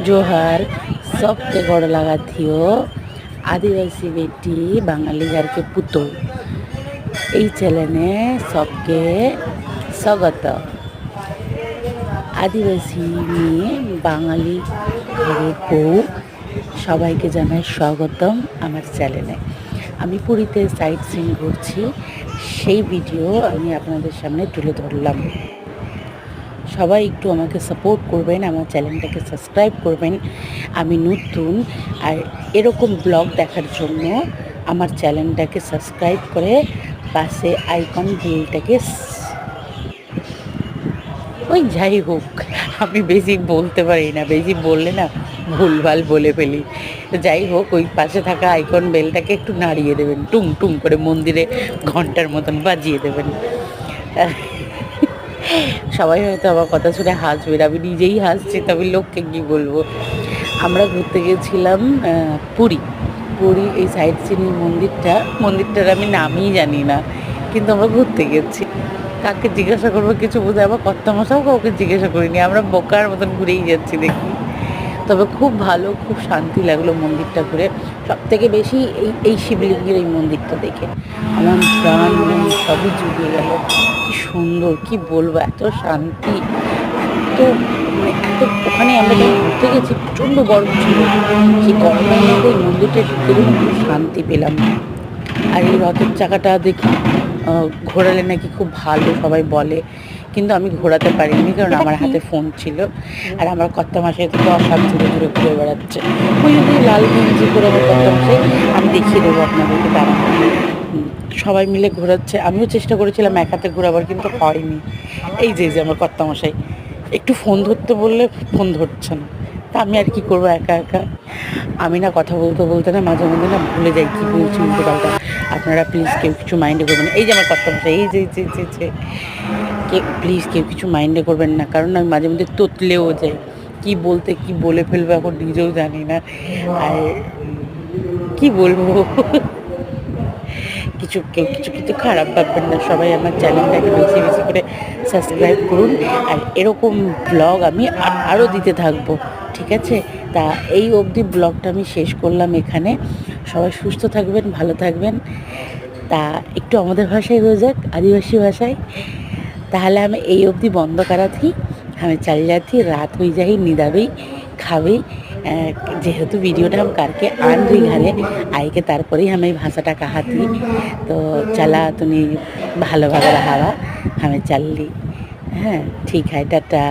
जोहार सबके गोड़ लगाती हो। आदिवासी बेटी बाঙाली घर के पुतुल এই চ্যানেলে सबके स्वागत। आदिवासी মেয়ে বাঙালি ঘরের বউ সবাইকে জানাই স্বাগতম আমার চ্যানেলে। আমি পুরীতে সাইট সিন ঘুরছি, সেই ভিডিও আমি আপনাদের সামনে তুলে ধরলাম। সবাই একটু আমাকে সাপোর্ট করবেন, আমার চ্যানেলটাকে সাবস্ক্রাইব করবেন। আমি নতুন, আর এরকম ব্লগ দেখার জন্য আমার চ্যানেলটাকে সাবস্ক্রাইব করে পাশে আইকন বেলটাকে ওই যাই হোক, আমি বেশি বলতে পারি না, বেশি বললে না ভুলভাল বলে ফেলি। যাই হোক, ওই পাশে থাকা আইকন বেলটাকে একটু নাড়িয়ে দেবেন, টুং টুং করে মন্দিরে ঘন্টার মতন বাজিয়ে দেবেন। সবাই হয়তো আমার কথা শুনে হাসবেন, আমি নিজেই হাসছি, তবে লোককে কী বলবো। আমরা ঘুরতে গেছিলাম পুরী এই সাইড সিনের মন্দিরটার আমি নামই জানি না, কিন্তু আমরা ঘুরতে গেছি। কাকে জিজ্ঞাসা করবো কিছু বোঝে, আবার কর্তামশাও কাউকে জিজ্ঞাসা করিনি, আমরা বোকার মতন ঘুরেই যাচ্ছি দেখি। তবে খুব ভালো, খুব শান্তি লাগলো মন্দিরটা ঘুরে। সব থেকে বেশি এই শিবলিঙ্গের এই মন্দিরটা দেখে আমার প্রাণ সবই জুড়িয়ে গেল। কি সুন্দর, কি বলবো, এত শান্তি, এত এত ওখানে আমরা যখন ঘুরতে গেছি প্রচণ্ড গরম ছিল, সেই গরমের মধ্যে এই মন্দিরটা ঢুকে গেলে খুব শান্তি পেলাম। আর এই রথের চাকাটা দেখি ঘোরালে নাকি খুব ভালো সবাই বলে, কিন্তু আমি ঘোরাতে পারিনি, কারণ আমার হাতে ফোন ছিল, আর আমার কর্তামশাই তো 10 হাত ধরে ধরে ঘুরে বেড়াচ্ছে। ওই যদি লাল গেঞ্জি করে আমার কর্তামশাই, আমি দেখিয়ে দেবো আপনাদেরকে দাঁড়ান। সবাই মিলে ঘোরাচ্ছে, আমিও চেষ্টা করেছিলাম এক হাতে ঘোরাবার, কিন্তু হয়নি। এই যে আমার কর্তামশাই একটু ফোন ধরতে বললে ফোন ধরছে না, তা আমি আর কি করবো একা একা। আমি না কথা বলতে বলতে না মাঝে মধ্যে না ভুলে যাই কী বলছি উল্টো পাল্টা। আপনারা প্লিজ কেউ কিছু মাইন্ডে করবেন। এই যে আমার কর্তামশাই, এই যে প্লিজ কেউ কিছু মাইন্ডে করবেন না, কারণ আমি মাঝে মধ্যে তোতলেও যাই, কি বলতে কি বলে ফেলবো এখন নিজেও জানি না, আর কি বলবো। কেউ কিছু কিন্তু খারাপ ভাববেন না, সবাই আমার চ্যানেলটাকে বেশি বেশি করে সাবস্ক্রাইব করুন, আর এরকম ব্লগ আমি আরও দিতে থাকবো, ঠিক আছে? তা এই অবধি ব্লগটা আমি শেষ করলাম এখানে। সবাই সুস্থ থাকবেন, ভালো থাকবেন। তা একটু আমাদের ভাষায় হয়ে যাক, आदिवासी भाषाएं। ताहले हमें এই অবধি বন্ধ करा थी, हमें चल जाती रात हो जाए, निदाबी खाबी। जेहेतु वीडियोटा हम करके आन रही घरे आई के तारपर ही हमें भाषाटा कहा थी, तो चला तुनी भालो भालो रहा हमें चल ली। हाँ ठीक है, टाटा।